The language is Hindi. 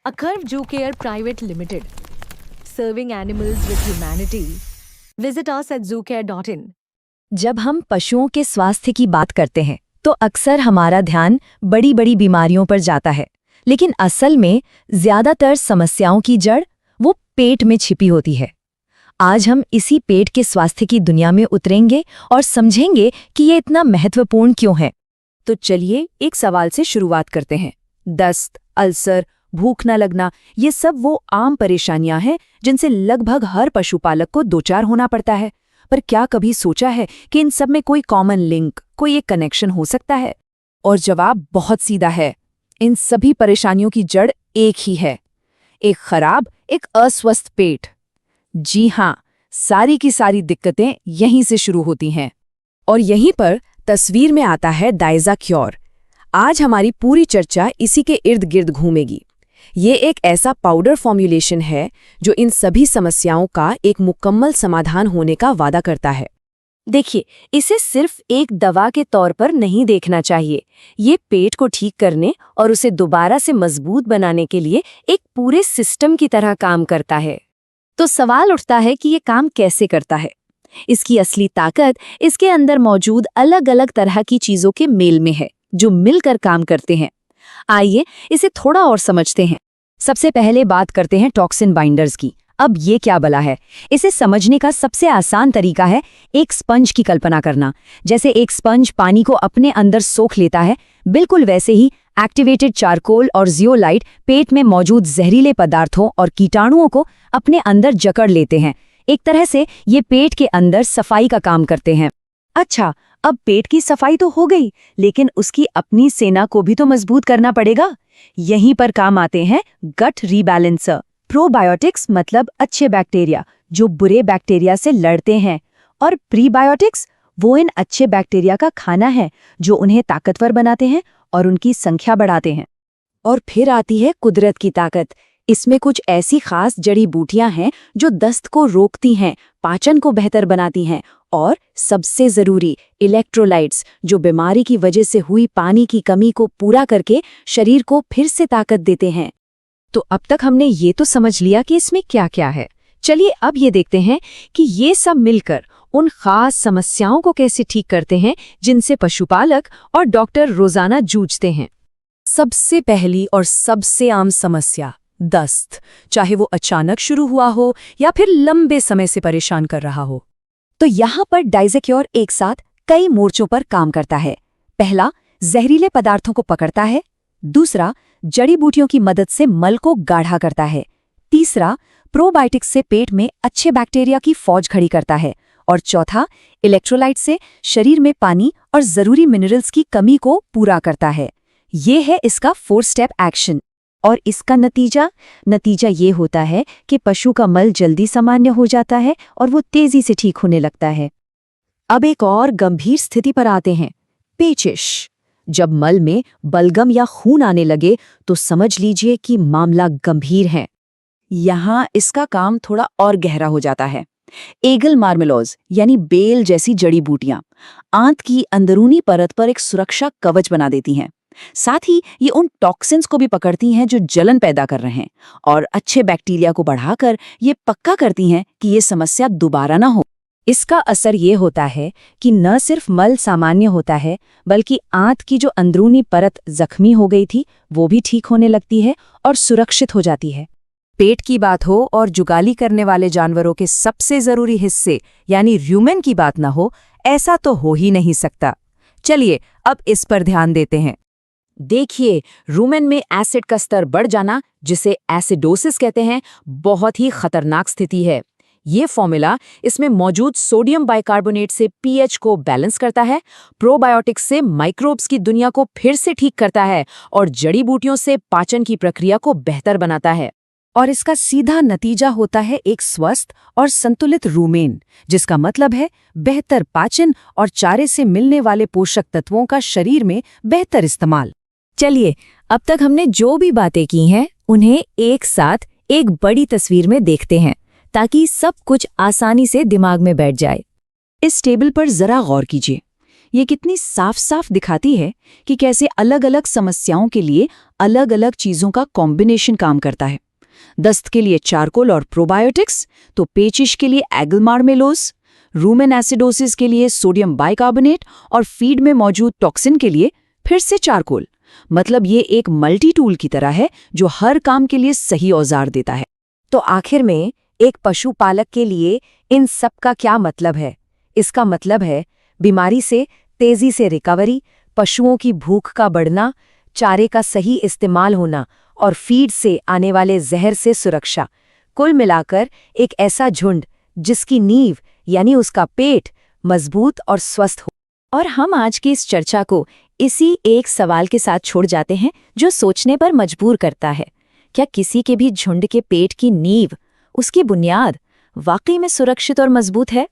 Akarv Zoocare Private Limited, serving animals with humanity. Visit us at zoocare.in. जब हम पशुओं के स्वास्थ्य की बात करते हैं तो अक्सर हमारा ध्यान बड़ी बड़ी बीमारियों पर जाता है, लेकिन असल में ज्यादातर समस्याओं की जड़ वो पेट में छिपी होती है। आज हम इसी पेट के स्वास्थ्य की दुनिया में उतरेंगे और समझेंगे कि ये इतना महत्वपूर्ण क्यों है। तो चलिए एक सवाल से शुरुआत करते हैं। दस्त, अल्सर, भूख न लगना, ये सब वो आम परेशानियां हैं जिनसे लगभग हर पशुपालक को दो चार होना पड़ता है। पर क्या कभी सोचा है कि इन सब में कोई कॉमन लिंक, कोई एक कनेक्शन हो सकता है? और जवाब बहुत सीधा है। इन सभी परेशानियों की जड़ एक ही है, एक खराब, एक अस्वस्थ पेट। जी हाँ, सारी की सारी दिक्कतें यहीं से शुरू होती हैं। और यहीं पर तस्वीर में आता है डायजा क्योर। आज हमारी पूरी चर्चा इसी के इर्द गिर्द घूमेगी। ये एक ऐसा पाउडर फॉर्म्युलेशन है जो इन सभी समस्याओं का एक मुकम्मल समाधान होने का वादा करता है। देखिए, इसे सिर्फ एक दवा के तौर पर नहीं देखना चाहिए। ये पेट को ठीक करने और उसे दोबारा से मजबूत बनाने के लिए एक पूरे सिस्टम की तरह काम करता है। तो सवाल उठता है कि ये काम कैसे करता है? इसकी असली ताकत इसके अंदर मौजूद अलग अलग तरह की चीजों के मेल में है, जो मिलकर काम करते हैं। आइए इसे थोड़ा और समझते हैं। सबसे पहले बात करते हैं टॉक्सिन बाइंडर्स की। अब ये क्या बला है? इसे समझने का सबसे आसान तरीका है एक स्पंज की कल्पना करना। जैसे एक स्पंज पानी को अपने अंदर सोख लेता है, बिल्कुल वैसे ही एक्टिवेटेड चारकोल और जियोलाइट पेट में मौजूद जहरीले पदार्थों और कीटाणुओं को अपने अंदर जकड़ लेते हैं। एक तरह से ये पेट के अंदर सफाई का काम करते हैं। अच्छा, अब पेट की सफाई तो हो गई, लेकिन उसकी अपनी सेना को भी तो मजबूत करना पड़ेगा। यहीं पर काम आते हैं गट रीबैलेंसर। प्रोबायोटिक्स मतलब अच्छे बैक्टीरिया जो बुरे बैक्टीरिया से लड़ते हैं, और प्रीबायोटिक्स वो इन अच्छे बैक्टीरिया का खाना है जो उन्हें ताकतवर बनाते हैं और उनकी संख्या बढ़ाते हैं। और फिर आती है कुदरत की ताकत। इसमें कुछ ऐसी खास जड़ी बूटियां हैं जो दस्त को रोकती हैं, पाचन को बेहतर बनाती हैं, और सबसे जरूरी इलेक्ट्रोलाइट्स जो बीमारी की वजह से हुई पानी की कमी को पूरा करके शरीर को फिर से ताकत देते हैं। तो अब तक हमने ये तो समझ लिया कि इसमें क्या क्या है। चलिए अब ये देखते हैं कि ये सब मिलकर उन खास समस्याओं को कैसे ठीक करते हैं जिनसे पशुपालक और डॉक्टर रोजाना जूझते हैं। सबसे पहली और सबसे आम समस्या दस्त, चाहे वो अचानक शुरू हुआ हो या फिर लंबे समय से परेशान कर रहा हो। तो यहाँ पर डाइज़ाक्योर एक साथ कई मोर्चों पर काम करता है। पहला, जहरीले पदार्थों को पकड़ता है। दूसरा, जड़ी बूटियों की मदद से मल को गाढ़ा करता है। तीसरा, प्रोबायोटिक्स से पेट में अच्छे बैक्टीरिया की फौज खड़ी करता है। और चौथा, इलेक्ट्रोलाइट से शरीर में पानी और जरूरी मिनरल्स की कमी को पूरा करता है। ये है इसका 4 स्टेप एक्शन। और इसका नतीजा ये होता है कि पशु का मल जल्दी सामान्य हो जाता है और वो तेजी से ठीक होने लगता है। अब एक और गंभीर स्थिति पर आते हैं, पेचिश। जब मल में बलगम या खून आने लगे तो समझ लीजिए कि मामला गंभीर है। यहाँ इसका काम थोड़ा और गहरा हो जाता है। एगल मार्मेलोज यानी बेल जैसी जड़ी बूटियां आंत की अंदरूनी परत पर एक सुरक्षा कवच बना देती हैं। साथ ही ये उन टॉक्सिन्स को भी पकड़ती हैं जो जलन पैदा कर रहे हैं, और अच्छे बैक्टीरिया को बढ़ाकर ये पक्का करती हैं कि ये समस्या दोबारा ना हो। इसका असर ये होता है कि न सिर्फ मल सामान्य होता है, बल्कि आंत की जो अंदरूनी परत जख्मी हो गई थी वो भी ठीक होने लगती है और सुरक्षित हो जाती है। पेट की बात हो और जुगाली करने वाले जानवरों के सबसे जरूरी हिस्से यानी र्यूमेन की बात ना हो, ऐसा तो हो ही नहीं सकता। चलिए अब इस पर ध्यान देते हैं। देखिए, रूमेन में एसिड का स्तर बढ़ जाना, जिसे एसिडोसिस कहते हैं, बहुत ही खतरनाक स्थिति है। ये फॉर्मूला इसमें मौजूद सोडियम बाइकार्बोनेट से पीएच को बैलेंस करता है, प्रोबायोटिक्स से माइक्रोब्स की दुनिया को फिर से ठीक करता है, और जड़ी बूटियों से पाचन की प्रक्रिया को बेहतर बनाता है। और इसका सीधा नतीजा होता है एक स्वस्थ और संतुलित रूमेन, जिसका मतलब है बेहतर पाचन और चारे से मिलने वाले पोषक तत्वों का शरीर में बेहतर इस्तेमाल। चलिए, अब तक हमने जो भी बातें की हैं उन्हें एक साथ एक बड़ी तस्वीर में देखते हैं, ताकि सब कुछ आसानी से दिमाग में बैठ जाए। इस टेबल पर जरा गौर कीजिए। ये कितनी साफ साफ दिखाती है कि कैसे अलग-अलग समस्याओं के लिए अलग-अलग चीजों का कॉम्बिनेशन काम करता है। दस्त के लिए चारकोल और प्रोबायोटिक्स, तो पेचिश के लिए एगलमार्मेलोज, रूमेन एसिडोसिस के लिए सोडियम बाइकार्बोनेट और फीड में मौजूद टॉक्सिन के लिए फिर से चारकोल। मतलब ये एक मल्टी टूल की तरह है जो हर काम के लिए सही औजार देता है। तो आखिर में एक पशुपालक के लिए इन सब का क्या मतलब है? इसका मतलब है बीमारी से तेजी से रिकवरी, पशुओं की भूख का बढ़ना, चारे का सही इस्तेमाल होना और फीड से आने वाले जहर से सुरक्षा। कुल मिलाकर एक ऐसा झुंड जिसकी नींव यानी उसका पेट मजबूत और स्वस्थ हो। और हम आज की इस चर्चा को इसी एक सवाल के साथ छोड़ जाते हैं जो सोचने पर मजबूर करता है। क्या किसी के भी झुंड के पेट की नींव, उसकी बुनियाद वाकई में सुरक्षित और मजबूत है?